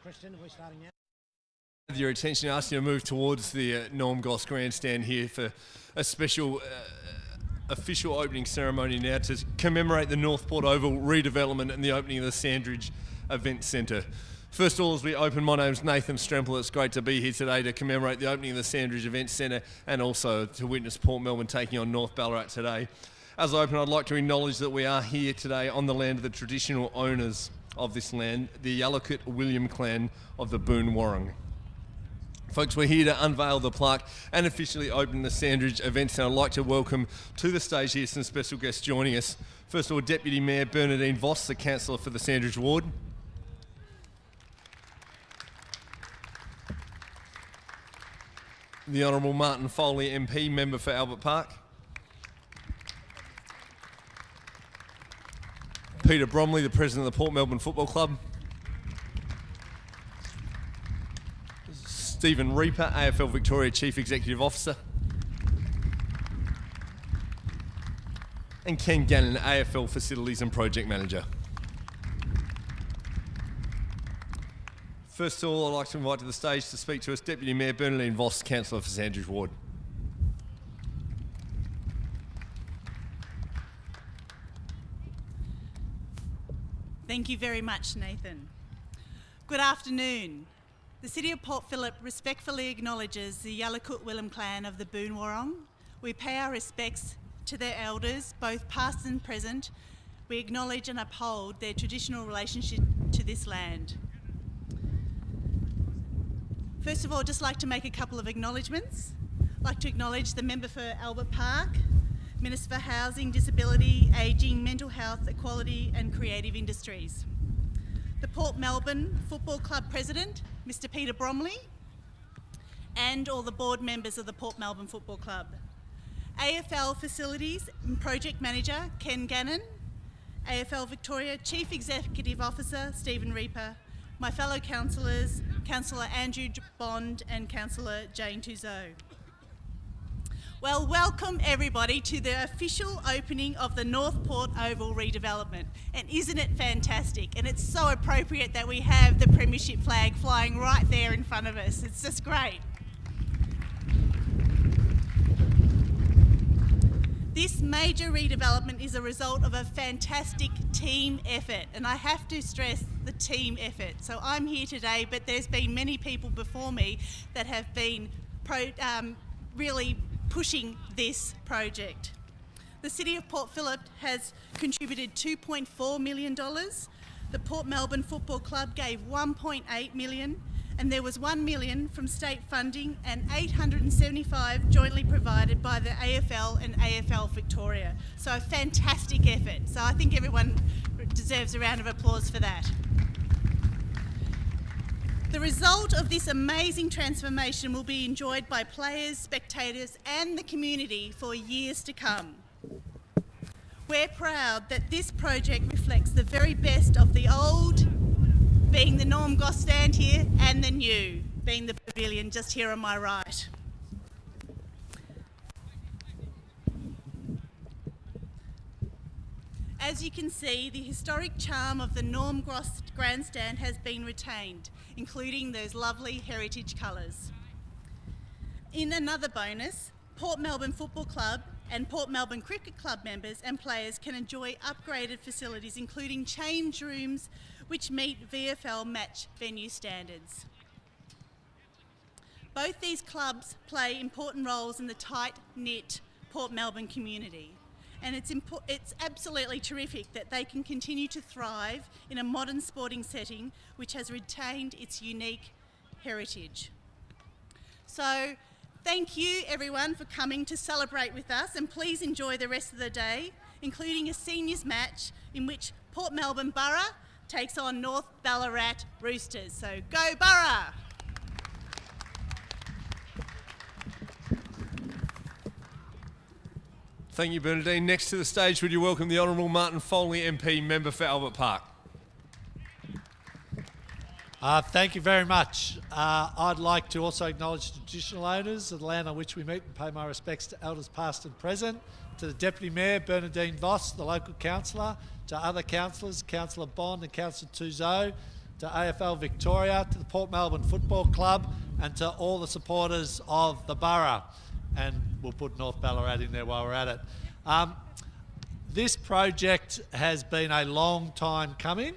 Kristen, we're starting now. Your attention, I ask you to move towards the Norm Goss grandstand here for a special official opening ceremony now to commemorate the Northport Oval redevelopment and the opening of the Sandridge Event Centre. First of all, as we open, my name's Nathan Stremple. It's great to be here today to commemorate the opening of the Sandridge Event Centre and also to witness Port Melbourne taking on North Ballarat today. As I open, I'd like to acknowledge that we are here today on the land of the traditional owners of this land, the Yalukit William clan of the Boon Wurrung. Folks, we're here to unveil the plaque and officially open the Sandridge Event Centre. I'd like to welcome to the stage here some special guests joining us. First of all, Deputy Mayor Bernadine Voss, the Councillor for the Sandridge Ward. The Honourable Martin Foley MP, Member for Albert Park. Peter Bromley, the President of the Port Melbourne Football Club. Stephen Reaper, AFL Victoria Chief Executive Officer. And Ken Gannon, AFL Facilities and Project Manager. First of all, I'd like to invite to the stage to speak to us Deputy Mayor Bernadine Voss, Councillor for Sandridge Ward. Thank you very much, Nathan. Good afternoon. The City of Port Phillip respectfully acknowledges the Yalukit William clan of the Boon Wurrung. We pay our respects to their elders, both past and present. We acknowledge and uphold their traditional relationship to this land. First of all, I'd just like to make a couple of acknowledgements. I'd like to acknowledge the Member for Albert Park, Minister for Housing, Disability, Ageing, Mental Health, Equality and Creative Industries. The Port Melbourne Football Club President, Mr. Peter Bromley, and all the board members of the Port Melbourne Football Club. AFL Facilities and Project Manager, Ken Gannon, AFL Victoria Chief Executive Officer, Stephen Reaper, my fellow councillors, Councillor Andrew Bond and Councillor Jane Tuzo. Well, welcome everybody to the official opening of the Northport Oval redevelopment. And isn't it fantastic? And it's so appropriate that we have the Premiership flag flying right there in front of us. It's just great. This major redevelopment is a result of a fantastic team effort, and I have to stress the team effort. So I'm here today, but there's been many people before me that have been really pushing this project. The City of Port Phillip has contributed $2.4 million. The Port Melbourne Football Club gave $1.8 million, and there was $1 million from state funding and $875 jointly provided by the AFL and AFL Victoria. So a fantastic effort. So I think everyone deserves a round of applause for that. The result of this amazing transformation will be enjoyed by players, spectators and the community for years to come. We're proud that this project reflects the very best of the old, being the Norm Goss stand here, and the new, being the Pavillion just here on my right. As you can see, the historic charm of the Norm Goss grandstand has been retained, including those lovely heritage colours. In another bonus, Port Melbourne Football Club and Port Melbourne Cricket Club members and players can enjoy upgraded facilities, including change rooms which meet VFL match venue standards. Both these clubs play important roles in the tight-knit Port Melbourne community. And it's absolutely terrific that they can continue to thrive in a modern sporting setting which has retained its unique heritage. So thank you everyone for coming to celebrate with us, and please enjoy the rest of the day, including a seniors match in which Port Melbourne Borough takes on North Ballarat Roosters. So go Borough! Thank you, Bernadine. Next to the stage, would you welcome the Honourable Martin Foley MP, Member for Albert Park. Thank you very much. I'd like to also acknowledge the traditional owners of the land on which we meet and pay my respects to elders past and present, to the Deputy Mayor Bernadine Voss, the local councillor, to other councillors, Councillor Bond and Councillor Tuzo, to AFL Victoria, to the Port Melbourne Football Club, and to all the supporters of the borough. And we'll put North Ballarat in there while we're at it. This project has been a long time coming,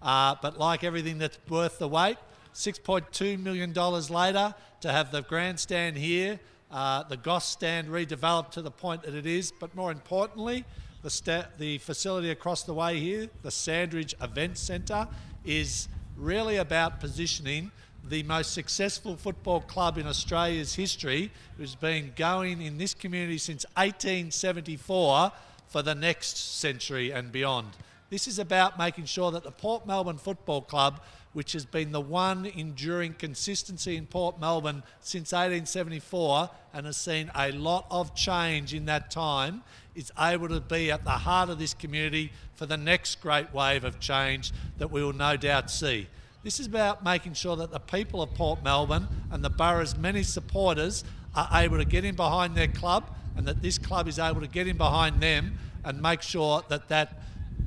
but like everything that's worth the wait, $6.2 million later to have the grandstand here, the Goss stand redeveloped to the point that it is, but more importantly, the facility across the way here, the Sandridge Event Centre, is really about positioning the most successful football club in Australia's history, who's been going in this community since 1874, for the next century and beyond. This is about making sure that the Port Melbourne Football Club, which has been the one enduring consistency in Port Melbourne since 1874 and has seen a lot of change in that time, is able to be at the heart of this community for the next great wave of change that we will no doubt see. This is about making sure that the people of Port Melbourne and the borough's many supporters are able to get in behind their club, and that this club is able to get in behind them and make sure that that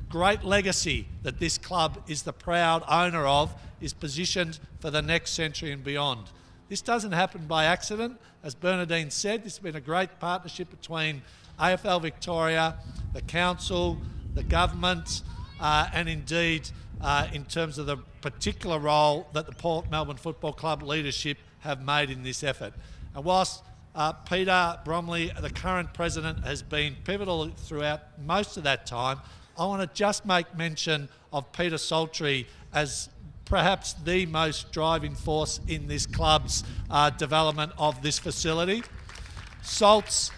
great legacy that this club is the proud owner of is positioned for the next century and beyond. This doesn't happen by accident. As Bernadine said, this has been a great partnership between AFL Victoria, the council, the government, and indeed in terms of the particular role that the Port Melbourne Football Club leadership have made in this effort. And whilst Peter Bromley, the current president, has been pivotal throughout most of that time, I want to just make mention of Peter Saltrey as perhaps the most driving force in this club's development of this facility. Salts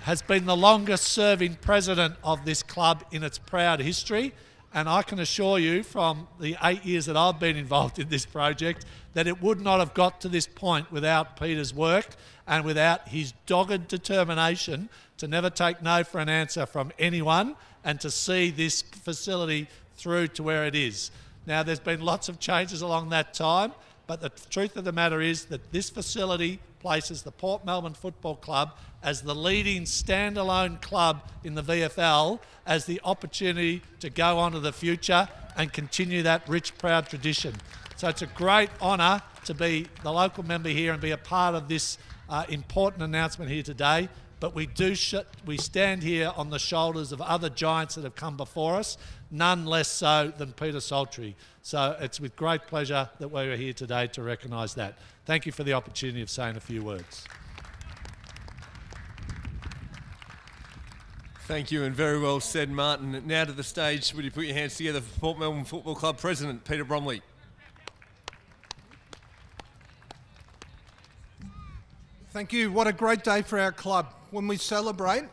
has been the longest serving president of this club in its proud history, and I can assure you from the 8 years that I've been involved in this project that it would not have got to this point without Peter's work and without his dogged determination to never take no for an answer from anyone and to see this facility through to where it is. Now, there's been lots of changes along that time, but the truth of the matter is that this facility places the Port Melbourne Football Club as the leading standalone club in the VFL, as the opportunity to go on to the future and continue that rich, proud tradition. So it's a great honour to be the local member here and be a part of this important announcement here today. But we stand here on the shoulders of other giants that have come before us, none less so than Peter Saltrey. So it's with great pleasure that we are here today to recognise that. Thank you for the opportunity of saying a few words. Thank you, and very well said, Martin. Now to the stage, would you put your hands together for Port Melbourne Football Club President, Peter Bromley. Thank you. What a great day for our club when we celebrate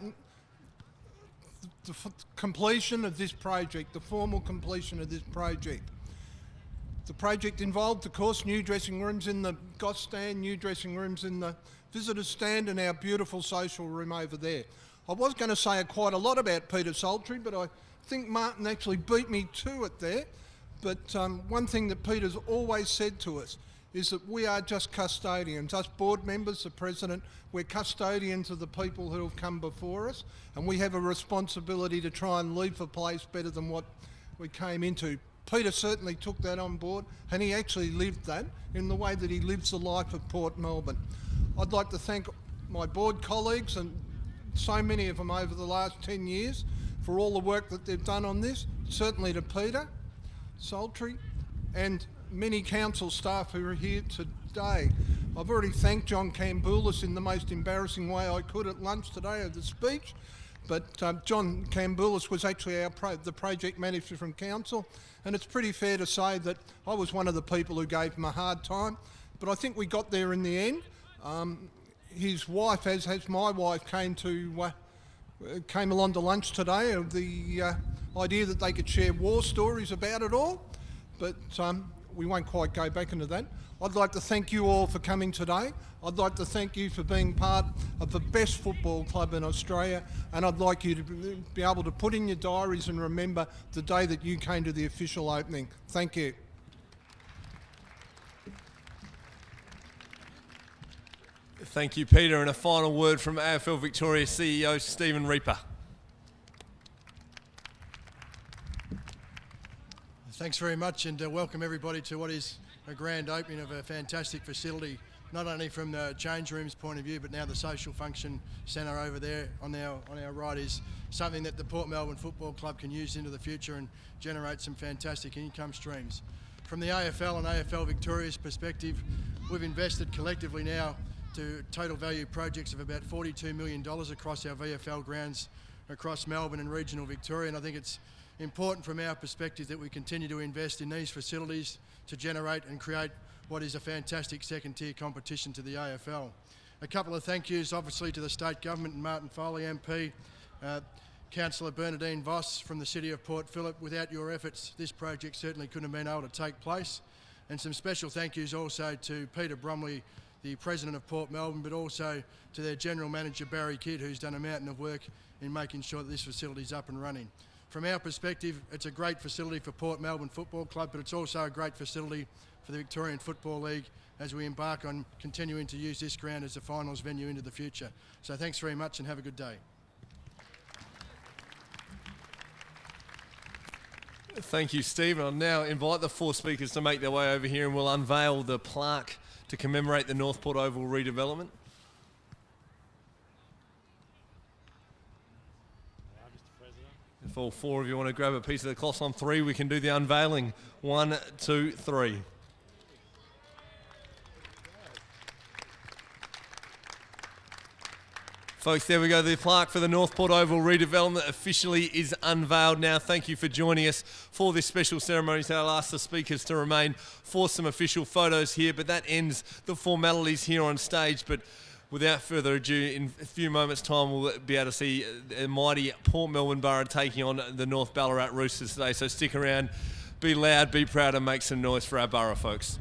the completion of this project, the formal completion of this project. The project involved, of course, new dressing rooms in the Goss stand, new dressing rooms in the visitor stand, and our beautiful social room over there. I was going to say quite a lot about Peter Saltrey, but I think Martin actually beat me to it there. But one thing that Peter's always said to us is that we are just custodians. Us board members, the president, we're custodians of the people who have come before us, and we have a responsibility to try and leave the place better than what we came into. Peter certainly took that on board, and he actually lived that in the way that he lives the life of Port Melbourne. I'd like to thank my board colleagues, and so many of them over the last 10 years, for all the work that they've done on this, certainly to Peter Saltrey and many council staff who are here today. I've already thanked John Camboulis in the most embarrassing way I could at lunch today of the speech, but John Camboulis was actually the project manager from council, and it's pretty fair to say that I was one of the people who gave him a hard time, but I think we got there in the end. His wife, as my wife, came along to lunch today of the idea that they could share war stories about it all, but we won't quite go back into that. I'd like to thank you all for coming today. I'd like to thank you for being part of the best football club in Australia, and I'd like you to be able to put in your diaries and remember the day that you came to the official opening. Thank you. Thank you, Peter. And a final word from AFL Victoria CEO Stephen Reaper. Thanks very much, and welcome everybody to what is a grand opening of a fantastic facility, not only from the change rooms point of view, but now the social function centre over there on our right is something that the Port Melbourne Football Club can use into the future and generate some fantastic income streams. From the AFL and AFL Victoria's perspective, we've invested collectively now to total value projects of about $42 million across our VFL grounds across Melbourne and regional Victoria, and I think it's important from our perspective that we continue to invest in these facilities to generate and create what is a fantastic second tier competition to the AFL. A couple of thank yous obviously to the state government and Martin Foley MP, Councillor Bernadine Voss from the City of Port Phillip. Without your efforts, this project certainly couldn't have been able to take place. And some special thank yous also to Peter Bromley, the President of Port Melbourne, but also to their General Manager Barry Kidd, who's done a mountain of work in making sure that this facility is up and running. From our perspective, it's a great facility for Port Melbourne Football Club, but it's also a great facility for the Victorian Football League as we embark on continuing to use this ground as a finals venue into the future. So thanks very much and have a good day. Thank you, Steve. I'll now invite the four speakers to make their way over here and we'll unveil the plaque to commemorate the Northport Oval redevelopment. If all four of you want to grab a piece of the cloth on three, we can do the unveiling. 1, 2, 3. Folks, there we go. The plaque for the Northport Oval redevelopment officially is unveiled now. Thank you for joining us for this special ceremony. So I'll ask the speakers to remain for some official photos here, but that ends the formalities here on stage. But without further ado, in a few moments' time, we'll be able to see a mighty Port Melbourne Borough taking on the North Ballarat Roosters today. So stick around, be loud, be proud, and make some noise for our borough, folks.